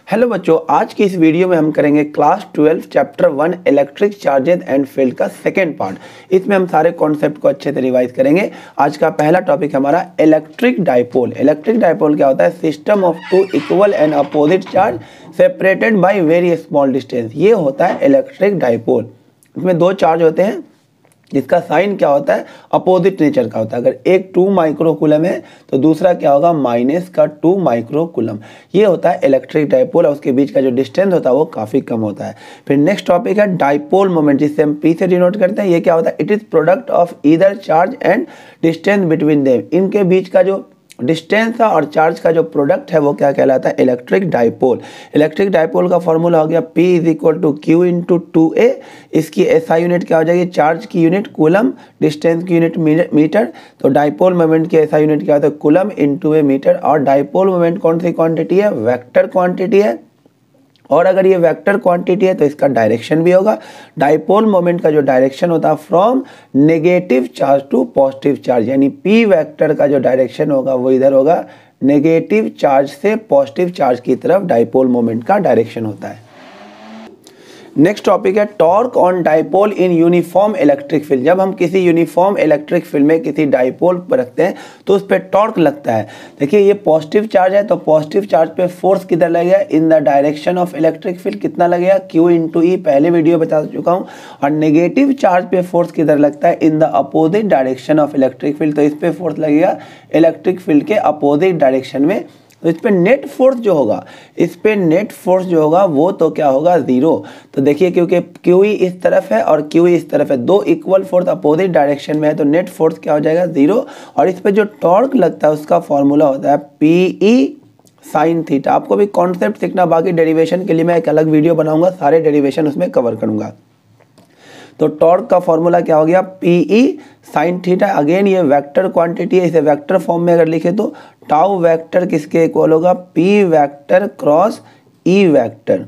Hello बच्चों, आज की इस वीडियो में हम करेंगे class 12 chapter 1 electric charges and field का सेकेंड पार्ट। इसमें हम सारे कॉन्सेप्ट को अच्छे से रिवाइज करेंगे। आज का पहला टॉपिक हमारा इलेक्ट्रिक डाइपोल। इलेक्ट्रिक डाइपोल क्या होता है? System of two equal and opposite charge separated by very small distance. ये होता है इलेक्ट्रिक डाइपोल। इसमें दो चार्ज होते हैं जिसका साइन क्या होता है? अपोजिट नेचर का होता है। अगर एक 2 माइक्रोकूलम है तो दूसरा क्या होगा? माइनस का 2 माइक्रोकूलम। ये होता है इलेक्ट्रिक डाइपोल और उसके बीच का जो डिस्टेंस होता है वो काफ़ी कम होता है। फिर नेक्स्ट टॉपिक है डाइपोल मोमेंट, जिससे हम पी से डिनोट करते हैं। ये क्या होता है? It is product of either charge and distance between them. इनके बीच का जो डिस्टेंस और चार्ज का जो प्रोडक्ट है वो क्या कहलाता है? Electric dipole. इलेक्ट्रिक डाइपोल का फॉर्मूला हो गया P = Q × 2A। इसकी SI यूनिट क्या हो जाएगी? चार्ज की यूनिट कूलम, डिस्टेंस की यूनिट मीटर। तो डाइपोल मोमेंट की SI यूनिट क्या होता है? Coulomb × A metre. और डाइपोल मोमेंट कौन सी क्वांटिटी है? वेक्टर क्वांटिटी है। और अगर ये वेक्टर क्वांटिटी है तो इसका डायरेक्शन भी होगा। डाइपोल मोमेंट का जो डायरेक्शन होता है from negative charge to positive charge, यानी पी वेक्टर का जो डायरेक्शन होगा वो इधर होगा, नेगेटिव चार्ज से पॉजिटिव चार्ज की तरफ डाइपोल मोमेंट का डायरेक्शन होता है। नेक्स्ट टॉपिक है torque on dipole in uniform electric field. जब हम किसी यूनिफॉर्म इलेक्ट्रिक फील्ड में किसी डाइपोल पर रखते हैं तो उस पर टॉर्क लगता है। देखिए ये पॉजिटिव चार्ज है तो पॉजिटिव चार्ज पे फोर्स किधर लगेगा? In the direction of electric field. कितना लगेगा? Q × E, पहले वीडियो बता चुका हूँ। और नेगेटिव चार्ज पे फोर्स किधर लगता है? In the opposite direction of electric field. तो इस पर फोर्स लगेगा इलेक्ट्रिक फील्ड के अपोजिट डायरेक्शन में। तो इस पे नेट फोर्स जो होगा वो तो क्या होगा? जीरो। तो देखिए क्योंकि QE इस तरफ है और QE इस तरफ है, दो इक्वल फोर्स अपोजिट डायरेक्शन में है, तो नेट फोर्स क्या हो जाएगा? जीरो। और इस पे जो टॉर्क लगता है उसका फॉर्मूला होता है PE sin थीटा। आपको भी कॉन्सेप्ट सीखना, बाकी डेरिवेशन के लिए मैं एक अलग वीडियो बनाऊंगा, सारे डेरिवेशन उसमें कवर करूंगा। तो टॉर्क का फॉर्मूला क्या हो गया? PE sin theta. अगेन ये वेक्टर क्वांटिटी है, इसे वेक्टर फॉर्म में अगर लिखे तो टाउ वेक्टर किसके इक्वल होगा? P vector cross E vector.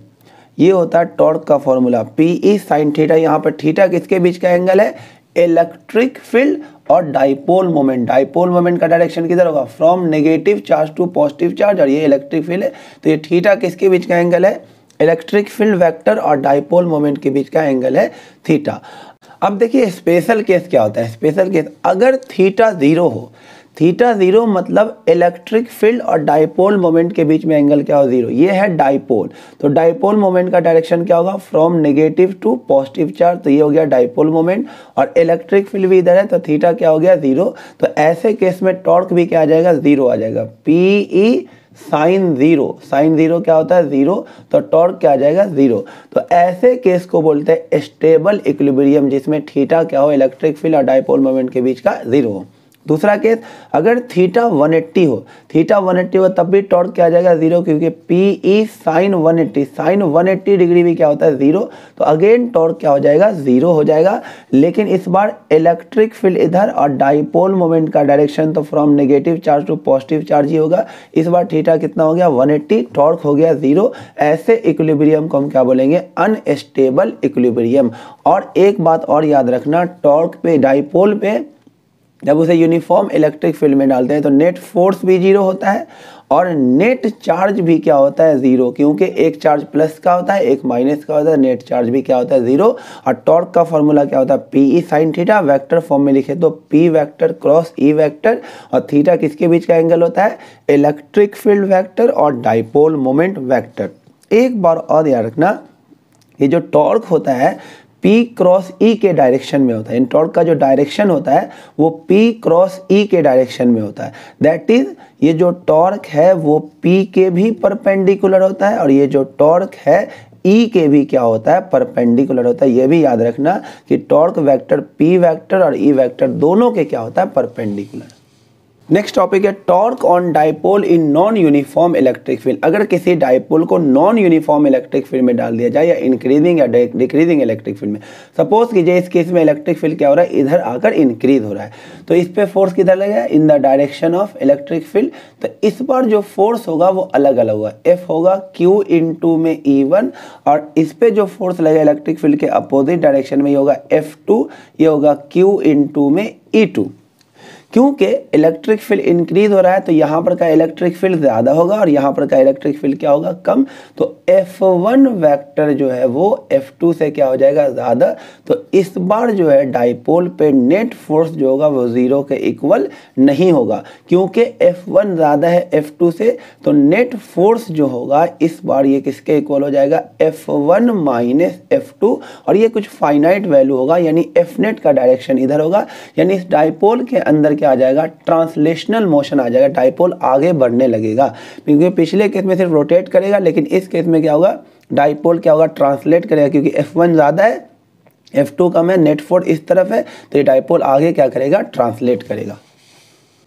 ये होता है टॉर्क का फॉर्मूला PE sin थीटा। यहाँ पर थीटा किसके बीच का एंगल है? इलेक्ट्रिक फील्ड और डाइपोल मोमेंट। डाइपोल मोमेंट का डायरेक्शन किधर होगा? From negative charge to positive charge, और ये इलेक्ट्रिक फील्ड है तो ये थीटा किसके बीच का एंगल है? इलेक्ट्रिक फील्ड वेक्टर और डाइपोल मोमेंट के बीच का एंगल है थीटा। अब देखिए स्पेशल केस क्या होता है? स्पेशल केस अगर थीटा जीरो हो, थीटा जीरो मतलब इलेक्ट्रिक फील्ड और डाइपोल मोमेंट के बीच में एंगल क्या हो? जीरो। ये है डाइपोल। तो डाइपोल मोमेंट का डायरेक्शन क्या होगा? From negative to positive charge. तो ये हो गया डाइपोल मोमेंट और इलेक्ट्रिक फील्ड भी इधर है तो थीटा क्या हो गया? जीरो। तो ऐसे केस में टॉर्क भी क्या आ जाएगा? जीरो आ जाएगा। PE sin zero. Sine zero क्या होता है? जीरो। तो टॉर्क क्या आ जाएगा? जीरो। तो ऐसे केस को बोलते हैं स्टेबल इक्विलिब्रियम, जिसमें थीटा क्या हो? इलेक्ट्रिक फील्ड और डाइपोल मोमेंट के बीच का जीरो हो। दूसरा केस अगर थीटा 180 हो, थीटा 180 हो तब भी टॉर्क क्या आ जाएगा? जीरो, क्योंकि PE sin 180, साइन 180 डिग्री भी क्या होता है? जीरो। तो अगेन टॉर्क क्या हो जाएगा? जीरो हो जाएगा। लेकिन इस बार इलेक्ट्रिक फील्ड इधर और डाइपोल मोमेंट का डायरेक्शन तो from negative charge to positive charge ही होगा। इस बार थीटा कितना हो गया? 180, टॉर्क हो गया जीरो। ऐसे इक्विलिब्रियम को हम क्या बोलेंगे? Unstable equilibrium. और एक बात और याद रखना, टॉर्क पे, डाइपोल पे जब उसे यूनिफॉर्म इलेक्ट्रिक फील्ड में डालते हैं तो नेट फोर्स भी जीरो होता है और नेट चार्ज भी क्या होता है? जीरो, क्योंकि एक चार्ज प्लस का होता है, एक माइनस का होता है, नेट चार्ज भी क्या होता है? जीरो। और टॉर्क का फॉर्मूला क्या होता है? PE sin theta. Vector form में लिखे तो P vector cross E vector. और थीटा किसके बीच का एंगल होता है? इलेक्ट्रिक फील्ड वेक्टर और डाइपोल मोमेंट वेक्टर। एक बार और याद रखना, ये जो टॉर्क होता है P क्रॉस E के डायरेक्शन में होता है। इन टॉर्क का जो डायरेक्शन होता है वो P क्रॉस E के डायरेक्शन में होता है। दैट इज ये जो टॉर्क है वो P के भी परपेंडिकुलर होता है और ये जो टॉर्क है E के भी क्या होता है? परपेंडिकुलर होता है। ये भी याद रखना कि टॉर्क वेक्टर P वेक्टर और E वेक्टर दोनों के क्या होता है? परपेंडिकुलर। नेक्स्ट टॉपिक है torque on dipole in non uniform electric field. अगर किसी डाइपोल को नॉन यूनिफॉर्म इलेक्ट्रिक फील्ड में डाल दिया जाए या इंक्रीजिंग या डिक्रीजिंग इलेक्ट्रिक फील्ड में, सपोज कीजिए इस केस में इलेक्ट्रिक फील्ड क्या हो रहा है? इधर आकर इंक्रीज हो रहा है, तो इस पे फोर्स किधर लगेगा? In the direction of electric field. तो इस बार जो फोर्स होगा वो अलग अलग होगा। F होगा Q × में E1 और इस पे जो फोर्स लगेगा इलेक्ट्रिक फील्ड के अपोजिट डायरेक्शन में ये होगा F2, ये होगा Q × में E2। क्योंकि इलेक्ट्रिक फील्ड इंक्रीज हो रहा है तो यहाँ पर का इलेक्ट्रिक फील्ड ज़्यादा होगा और यहाँ पर का इलेक्ट्रिक फील्ड क्या होगा, कम। तो F1 वेक्टर जो है वो F2 से क्या हो जाएगा, ज़्यादा। तो इस बार जो है डाइपोल पे नेट फोर्स जो होगा वो 0 के इक्वल नहीं होगा, क्योंकि F1 ज़्यादा है F2 से। तो नेट फोर्स जो होगा इस बार ये किसके इक्वल हो जाएगा, F1 माइनस F2। और ये कुछ फाइनाइट वैल्यू होगा, यानी F नेट का डायरेक्शन इधर होगा, यानी इस डाइपोल के अंदर क्या आ जाएगा, ट्रांसलेशनल मोशन आ जाएगा, डाइपोल आगे बढ़ने लगेगा। क्योंकि पिछले केस में सिर्फ रोटेट करेगा, लेकिन इस केस में क्या होगा, डाइपोल क्या होगा, ट्रांसलेट करेगा। क्योंकि F1 ज़्यादा है F2 कम है, नेट फोर्स इस तरफ है, तो ये डाइपोल आगे क्या करेगा, ट्रांसलेट करेगा।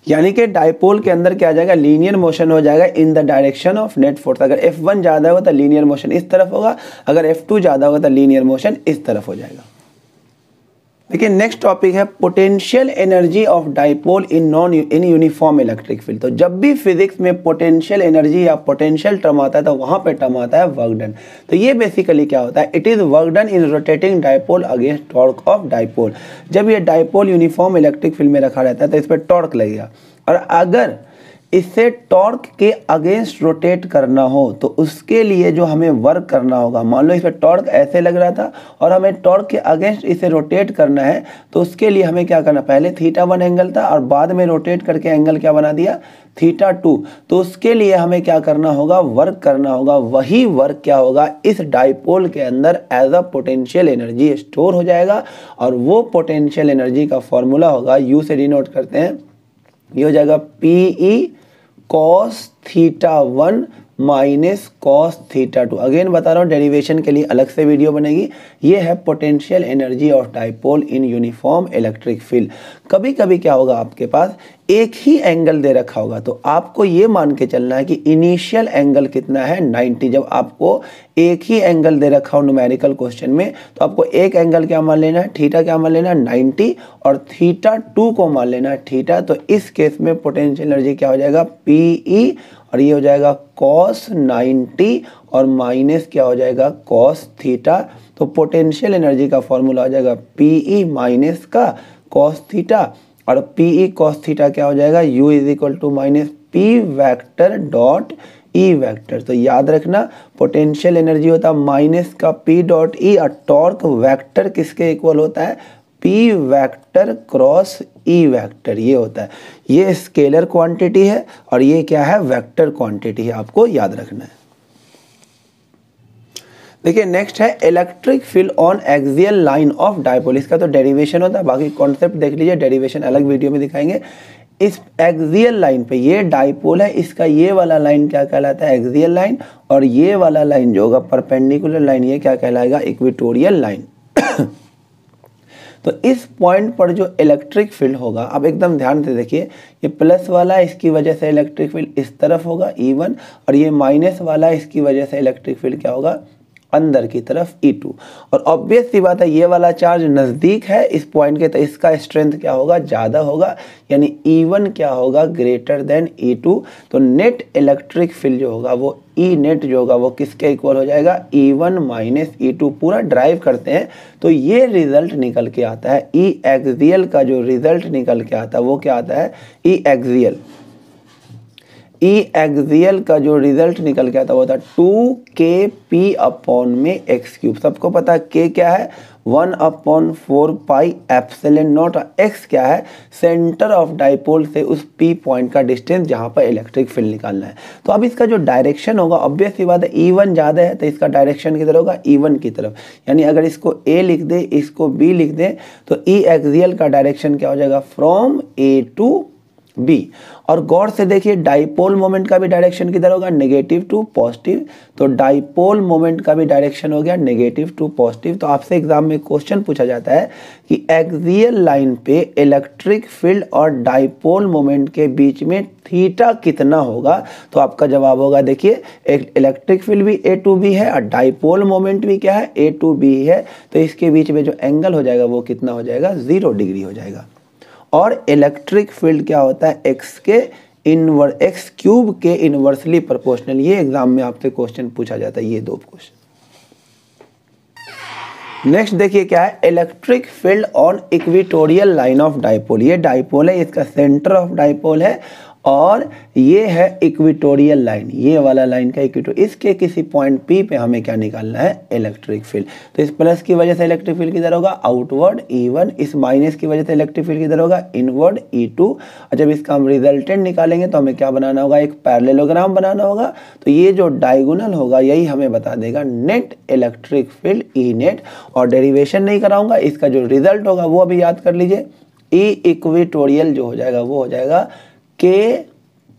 यानी कि डाइपोल के अंदर क्या आ जाएगा, लीनियर मोशन हो जाएगा in the direction of net force. अगर F1 ज़्यादा होगा तो लीनियर मोशन इस तरफ होगा, अगर F2 ज़्यादा होगा तो लीनियर मोशन इस तरफ हो जाएगा। देखिए नेक्स्ट टॉपिक है potential energy of dipole in uniform electric field. तो जब भी फिजिक्स में पोटेंशियल एनर्जी या पोटेंशियल टर्म आता है तो वहां पे टर्म आता है वर्क डन। तो ये बेसिकली क्या होता है, it is work done in rotating dipole against torque of dipole. जब ये डाइपोल यूनिफॉर्म इलेक्ट्रिक फील्ड में रखा रहता है तो इस पर टॉर्क लगेगा, और अगर इससे टॉर्क के अगेंस्ट रोटेट करना हो तो उसके लिए जो हमें वर्क करना होगा, मान लो इस पर टॉर्क ऐसे लग रहा था और हमें टॉर्क के अगेंस्ट इसे रोटेट करना है, तो उसके लिए हमें क्या करना, पहले θ1 एंगल था और बाद में रोटेट करके एंगल क्या बना दिया, θ2। तो उसके लिए हमें क्या करना होगा, वर्क करना होगा। वही वर्क क्या होगा, इस डाइपोल के अंदर as a potential energy store हो जाएगा, और वो पोटेंशियल एनर्जी का फॉर्मूला होगा, यू से डिनोट करते हैं, ये हो जाएगा PE cos θ1 minus cos θ2। Again बता रहा हूँ, डेरिवेशन के लिए अलग से वीडियो बनेगी। ये है potential energy of dipole in uniform electric field. कभी कभी क्या होगा, आपके पास एक ही एंगल दे रखा होगा, तो आपको ये मान के चलना है कि इनिशियल एंगल कितना है, 90। जब आपको एक ही एंगल दे रखा हो न्यूमेरिकल क्वेश्चन में, तो आपको एक एंगल क्या मान लेना है, थीटा क्या मान लेना है, 90, और θ2 को मान लेना है थीटा। तो इस केस में पोटेंशियल एनर्जी क्या हो जाएगा, PE, और ये हो जाएगा cos 90 और माइनस क्या हो जाएगा, cos थीटा। तो पोटेंशियल एनर्जी का फॉर्मूला हो जाएगा PE माइनस का cos थीटा, और PE cos थीटा क्या हो जाएगा, U is equal to minus P vector dot E vector. तो याद रखना, पोटेंशियल एनर्जी होता है माइनस का P डॉट E, और टॉर्क वेक्टर किसके इक्वल होता है, P vector cross E vector. ये होता है, ये स्केलर क्वांटिटी है और ये क्या है, वेक्टर क्वांटिटी है, आपको याद रखना है। देखिए नेक्स्ट है electric field on axial line of dipole. इसका तो डेरिवेशन होता है, बाकी कॉन्सेप्ट देख लीजिए, डेरिवेशन अलग वीडियो में दिखाएंगे। इस एक्सियल लाइन पे ये डाइपोल है, इसका ये वाला लाइन क्या कहलाता है, एक्सियल लाइन, और ये वाला लाइन जो होगा परपेंडिकुलर लाइन, ये क्या कहलाएगा, इक्वेटोरियल लाइन। तो इस पॉइंट पर जो इलेक्ट्रिक फील्ड होगा, अब एकदम ध्यान से देखिए, ये प्लस वाला इसकी वजह से इलेक्ट्रिक फील्ड इस तरफ होगा E1, और ये माइनस वाला इसकी वजह से इलेक्ट्रिक फील्ड क्या होगा, अंदर की तरफ E2। और ऑब्वियस सी बात है, ये वाला चार्ज नज़दीक है इस पॉइंट के, तो इसका स्ट्रेंथ क्या होगा, ज़्यादा होगा, यानी E1 क्या होगा, ग्रेटर देन E2। तो नेट इलेक्ट्रिक फील्ड जो होगा वो E नेट जो होगा वो किसके इक्वल हो जाएगा, E1 माइनस E2। पूरा ड्राइव करते हैं तो ये रिजल्ट निकल के आता है, E एक्सियल का जो रिजल्ट निकल के आता है वो क्या आता है, E एक्सियल। ई एक्सियल का जो रिजल्ट निकल के आता है वो था 2kp अपॉन में एक्स क्यूब। सबको पता है k क्या है, 1/4 पाई एप्सिलॉन नॉट। x क्या है, सेंटर ऑफ डाइपोल से उस p पॉइंट का डिस्टेंस जहां पर इलेक्ट्रिक फील्ड निकालना है। तो अब इसका जो डायरेक्शन होगा, ऑब्वियस सी बात है, E1 ज़्यादा है तो इसका डायरेक्शन किधर होगा, E1 की तरफ। यानी अगर इसको A लिख दे, इसको B लिख दे, तो ई एक्सियल का डायरेक्शन क्या हो जाएगा, फ्रॉम A टू B। और गौर से देखिए, डाइपोल मोमेंट का भी डायरेक्शन किधर होगा, नेगेटिव टू पॉजिटिव। तो डाइपोल मोमेंट का भी डायरेक्शन हो गया नेगेटिव टू पॉजिटिव। तो आपसे एग्जाम में क्वेश्चन पूछा जाता है कि एक्सियल लाइन पे इलेक्ट्रिक फील्ड और डाइपोल मोमेंट के बीच में थीटा कितना होगा, तो आपका जवाब होगा, देखिए एक इलेक्ट्रिक फील्ड भी A टू B है और डाइपोल मोमेंट भी क्या है, A टू B है। तो इसके बीच में जो एंगल हो जाएगा वो कितना हो जाएगा, 0 डिग्री हो जाएगा। और इलेक्ट्रिक फील्ड क्या होता है, एक्स क्यूब के इनवर्सली प्रोपोर्शनल। ये एग्जाम में आपसे क्वेश्चन पूछा जाता है, ये 2 क्वेश्चन। नेक्स्ट देखिए क्या है, electric field on equatorial line of dipole. ये डाइपोल है, इसका सेंटर ऑफ डाइपोल है और ये है इक्वेटोरियल लाइन, ये वाला लाइन का इक्वेटोर, इसके किसी पॉइंट P पे हमें क्या निकालना है, इलेक्ट्रिक फील्ड। तो इस प्लस की वजह से इलेक्ट्रिक फील्ड किधर होगा, आउटवर्ड E1, इस माइनस की वजह से इलेक्ट्रिक फील्ड किधर होगा, इनवर्ड E2। और जब इसका हम रिजल्टेंट निकालेंगे तो हमें क्या बनाना होगा, एक पैरेललोग्राम बनाना होगा। तो ये जो डायगोनल होगा यही हमें बता देगा net electric field E net. और डेरिवेशन नहीं कराऊंगा, इसका जो रिजल्ट होगा वो अभी याद कर लीजिए, ई इक्वेटोरियल जो हो जाएगा वो हो जाएगा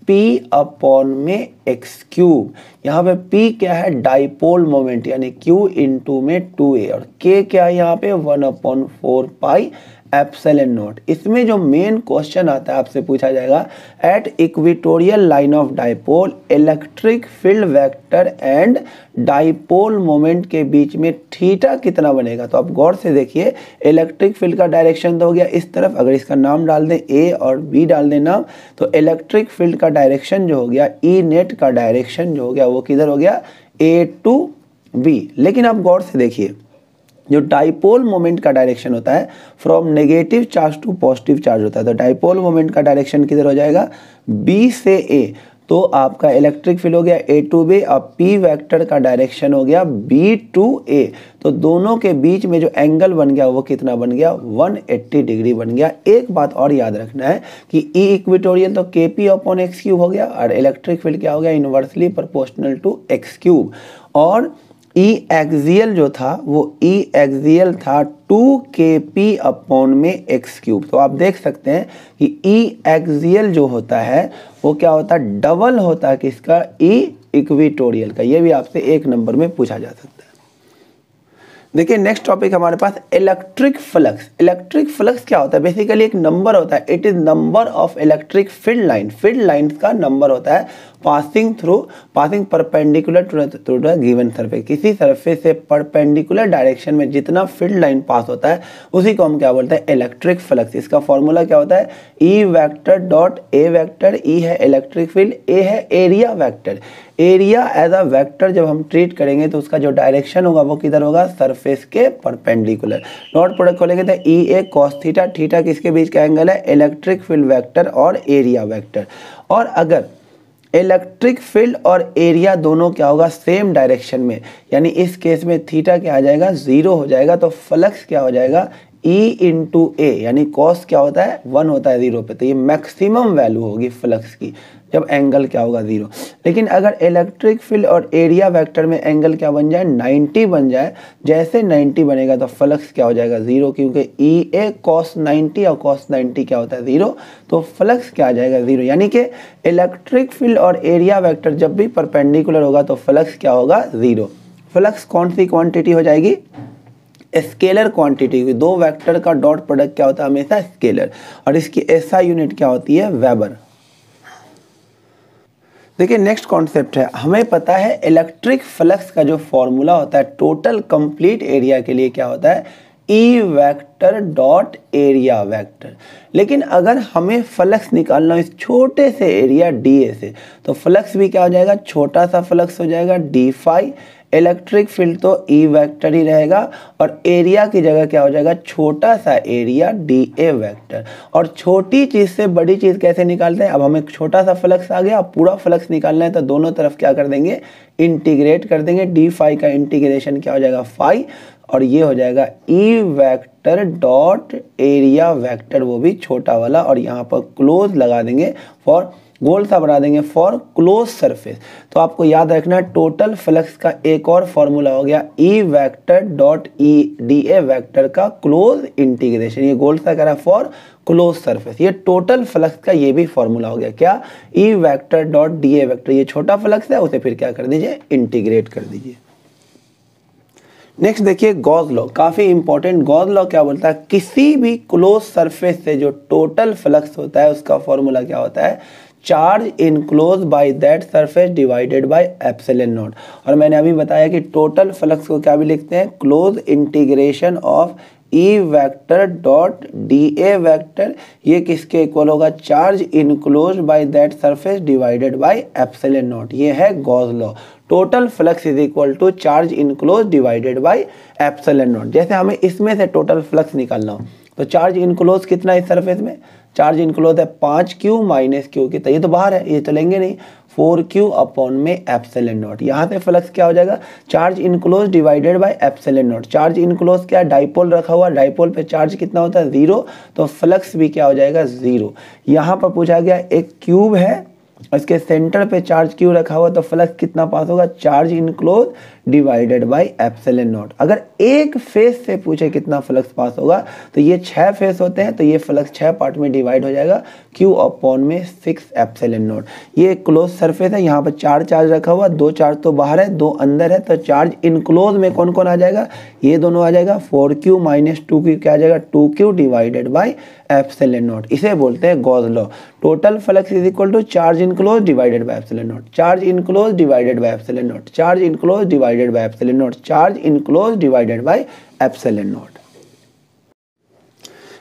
P अपॉन में एक्स क्यूब। यहाँ पे P क्या है, डाइपोल मोमेंट, यानी Q इंटू में 2a, और K क्या है यहाँ पे 1/4 पाई एप्सिलॉन नॉट। इसमें जो मेन क्वेश्चन आता है आपसे पूछा जाएगा, at equatorial line of dipole electric field vector and dipole moment के बीच में थीटा कितना बनेगा। तो आप गौर से देखिए, इलेक्ट्रिक फील्ड का डायरेक्शन तो हो गया इस तरफ, अगर इसका नाम डाल दें A और B डाल दें नाम, तो इलेक्ट्रिक फील्ड का डायरेक्शन जो हो गया, E नेट का डायरेक्शन जो हो गया वो किधर हो गया, A टू B। लेकिन आप गौर से देखिए, जो डाइपोल मोमेंट का डायरेक्शन होता है from negative charge to positive charge होता है, तो डाइपोल मोमेंट का डायरेक्शन किधर हो जाएगा, B से A। तो आपका इलेक्ट्रिक फील्ड हो गया A टू B, और P वेक्टर का डायरेक्शन हो गया B टू A। तो दोनों के बीच में जो एंगल बन गया वो कितना बन गया, 180 डिग्री बन गया। एक बात और याद रखना है कि E इक्वेटोरियल तो KP अपॉन एक्स क्यूब हो गया, और इलेक्ट्रिक फील्ड क्या हो गया, inversely proportional to x cube. और E एक्सियल जो था वो E एक्सियल था 2kp अपॉन में एक्स क्यूब। तो आप देख सकते हैं कि E एक्सियल जो होता है वो क्या होता है, डबल होता है किसका, E इक्वेटोरियल का। ये भी आपसे एक नंबर में पूछा जा सकता है। देखिए नेक्स्ट टॉपिक हमारे पास इलेक्ट्रिक फ्लक्स। इलेक्ट्रिक फ्लक्स क्या होता है, बेसिकली एक नंबर होता है, it is number of electric field line. Field lines का नंबर होता है passing perpendicular to the given surface. किसी सरफेस से परपेंडिकुलर डायरेक्शन में जितना फील्ड लाइन पास होता है उसी को हम क्या बोलते हैं, इलेक्ट्रिक फ्लक्स। इसका फॉर्मूला क्या होता है, E vector dot A vector. E है इलेक्ट्रिक फील्ड, A है area vector. Area as a vector जब हम ट्रीट करेंगे तो उसका जो डायरेक्शन होगा वो किधर होगा, सरफेस के परपेंडिकुलर। डॉट प्रोडक्ट खोलेंगे तो EA cos थीटा, थीटा किसके बीच का एंगल है, इलेक्ट्रिक फील्ड वेक्टर और एरिया वेक्टर। और अगर इलेक्ट्रिक फील्ड और एरिया दोनों क्या होगा, सेम डायरेक्शन में, यानी इस केस में थीटा क्या आ जाएगा, 0 हो जाएगा, तो फ्लक्स क्या हो जाएगा, E इंटू A, यानी कॉस क्या होता है, 1 होता है 0 पे। तो ये मैक्सिमम वैल्यू होगी फ्लक्स की जब एंगल क्या होगा, 0। लेकिन अगर इलेक्ट्रिक फील्ड और एरिया वेक्टर में एंगल क्या बन जाए, 90 बन जाए, जैसे 90 बनेगा तो फ्लक्स क्या हो जाएगा, 0, क्योंकि EA cos 90 और cos 90 क्या होता है, 0। तो फ्लक्स क्या आ जाएगा, 0। यानी कि इलेक्ट्रिक फील्ड और एरिया वेक्टर जब भी परपेंडिकुलर होगा तो फ्लक्स क्या होगा, 0। फ्लक्स कौन सी क्वांटिटी हो जाएगी, स्केलर क्वांटिटी। दो वेक्टर का डॉट प्रोडक्ट क्या होता है, हमेशा स्केलर, और इसकी एसआई यूनिट क्या होती है, वेबर। देखिए नेक्स्ट कॉन्सेप्ट है, हमें पता है इलेक्ट्रिक फ्लक्स का जो फॉर्मूला होता है टोटल कंप्लीट एरिया के लिए क्या होता है, E vector dot area vector. लेकिन अगर हमें फ्लक्स निकालना है इस छोटे से एरिया DA से, तो फ्लक्स भी क्या हो जाएगा, छोटा सा फ्लक्स हो जाएगा d फाई। इलेक्ट्रिक फील्ड तो E वेक्टर ही रहेगा, और एरिया की जगह क्या हो जाएगा, छोटा सा एरिया DA वेक्टर। और छोटी चीज से बड़ी चीज कैसे निकालते हैं, अब हमें छोटा सा फ्लक्स आ गया, अब पूरा फ्लक्स निकालना है तो दोनों तरफ क्या कर देंगे, इंटीग्रेट कर देंगे। d फाई का इंटीग्रेशन क्या हो जाएगा, फाई, और ये हो जाएगा E vector dot area vector, वो भी छोटा वाला, और यहाँ पर क्लोज लगा देंगे फॉर, गोल सा बना देंगे फॉर क्लोज सरफेस। तो आपको याद रखना है टोटल फ्लक्स का एक और फॉर्मूला हो गया E vector dot DA vector का क्लोज इंटीग्रेशन, ये गोल सा करा फॉर क्लोज सरफेस। ये टोटल फ्लक्स का ये भी फॉर्मूला हो गया, क्या, E vector dot DA vector. ये छोटा फ्लक्स है, उसे फिर क्या कर दीजिए, इंटीग्रेट कर दीजिए। नेक्स्ट देखिए गॉस लॉ, काफी इंपॉर्टेंट। गॉस लॉ क्या बोलता है, किसी भी क्लोज सरफेस से जो टोटल फ्लक्स होता है उसका फॉर्मूला क्या होता है, charge enclose by that surface divided by epsilon not. और मैंने अभी बताया कि टोटल फ्लक्स को क्या भी लिखते हैं, close integration of E vector dot DA vector, ये किसके इक्वल होगा, charge enclose by that surface divided by epsilon nought. ये है Gauss law. Total flux is equal to charge enclose divided by epsilon nought. जैसे हमें इसमें से total flux निकालना हो तो चार्ज इनक्लोज कितना है सरफेस में, चार्ज इनक्लोज है 5q माइनस क्यू कितना, ये तो बाहर है, ये तो लेंगे नहीं, 4q अपॉन में एप्सिलॉन नॉट। यहाँ से फ्लक्स क्या हो जाएगा, charge enclose divided by epsilon nought. Charge enclose क्या है, डाइपोल रखा हुआ, डाइपोल पे चार्ज कितना होता है 0, तो फ्लक्स भी क्या हो जाएगा 0। यहाँ पर पूछा गया एक क्यूब है, इसके सेंटर पे चार्ज क्यू रखा हुआ, तो फ्लक्स कितना पास होगा, charge enclose divided by epsilon not. अगर एक फेस से पूछे कितना फ्लक्स पास होगा तो ये 6 फेस होते हैं, तो ये फ्लक्स 6 पार्ट में डिवाइड हो जाएगा, क्यू अपॉन में 6 एप्सिलॉन नॉट। ये क्लोज सरफेस है, यहाँ पर 4 चार्ज रखा हुआ, 2 चार्ज तो बाहर है, 2 अंदर है, तो चार्ज इनक्लोज में कौन कौन आ जाएगा, ये दोनों आ जाएगा, 4q माइनस 2q क्या आ जाएगा, 2q divided by epsilon not. इसे बोलते हैं Gauss law. Total flux is equal to charge enclose divided by epsilon nought, charge enclose divided by epsilon nought, charge enclose divided by epsilon nought, charge enclose divided by epsilon nought.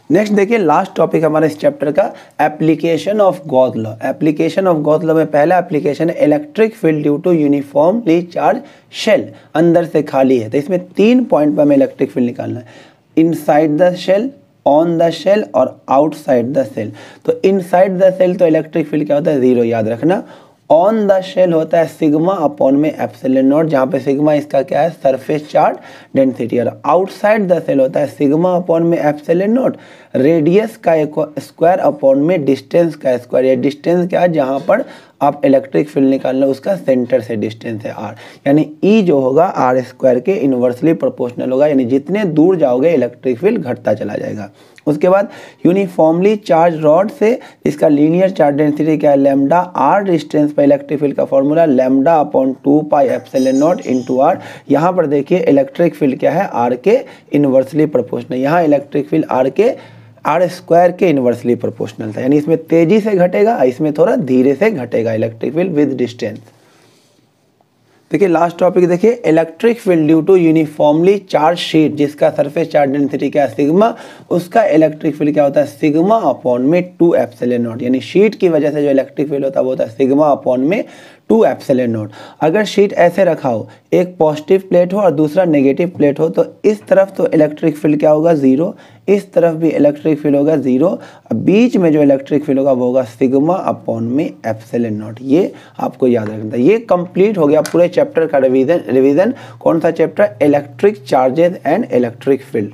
Next देखिए last topic हमारे इस chapter का, application of Gauss law. Application of Gauss law में पहला application है electric field due to uniformly charge shell, अंदर से खाली है, तो इसमें 3 पॉइंट पर हमें इलेक्ट्रिक फील्ड निकालना है, inside the shell, on the shell और आउटसाइड द शेल। तो इनसाइड द शेल तो इलेक्ट्रिक फील्ड क्या होता है 0, याद रखना। ऑन द शेल होता है सिग्मा अपॉन में एप्सिलॉन नॉट, जहाँ पे सिग्मा इसका क्या है, सरफेस चार्ज डेंसिटी। और आउटसाइड द शेल होता है सिग्मा अपॉन में एप्सिलॉन नॉट, रेडियस का स्क्वायर अपॉन में डिस्टेंस का स्क्वायर। ये डिस्टेंस क्या है, जहाँ पर आप इलेक्ट्रिक फील्ड निकालना उसका सेंटर से डिस्टेंस है r, यानी E जो होगा r स्क्वायर के इन्वर्सली प्रोपोर्शनल होगा, यानी जितने दूर जाओगे इलेक्ट्रिक फील्ड घटता चला जाएगा। उसके बाद यूनिफॉर्मली चार्ज रॉड से इसका लीनियर चार्ज डेंसिटी क्या है, लैम्डा, r डिस्टेंस पर इलेक्ट्रिक फील्ड का formula lambda upon 2 pi epsilon not into r। यहाँ पर देखिए इलेक्ट्रिक फील्ड क्या है, r के इन्वर्सली प्रोपोर्शनल, यहाँ इलेक्ट्रिक फील्ड r के r स्क्वायर के इन्वर्सली प्रोपोर्शनल था, यानी इसमें तेजी से घटेगा, इसमें थोड़ा धीरे से घटेगा इलेक्ट्रिक फील्ड विद डिस्टेंस। देखिए लास्ट टॉपिक देखिए, electric field due to uniformly charge sheet, जिसका सरफेस चार्ज डेंसिटी क्या है सिग्मा, उसका इलेक्ट्रिक फील्ड क्या होता है सिग्मा अपॉन में 2 एप्सिलॉन नॉट। यानी शीट की वजह से जो इलेक्ट्रिक फील्ड होता है वो होता है सिग्मा अपॉन में 2 एप्सिलॉन नॉट। अगर शीट ऐसे रखा हो, एक पॉजिटिव प्लेट हो और दूसरा नेगेटिव प्लेट हो, तो इस तरफ तो इलेक्ट्रिक फील्ड क्या होगा 0, इस तरफ भी इलेक्ट्रिक फील्ड होगा 0, बीच में जो इलेक्ट्रिक फील्ड होगा वो होगा सिग्मा अपॉन में एप्सिलॉन नॉट। ये आपको याद रखना है। ये कंप्लीट हो गया पूरे चैप्टर का रिवीजन। कौन सा chapter, electric charges and electric field.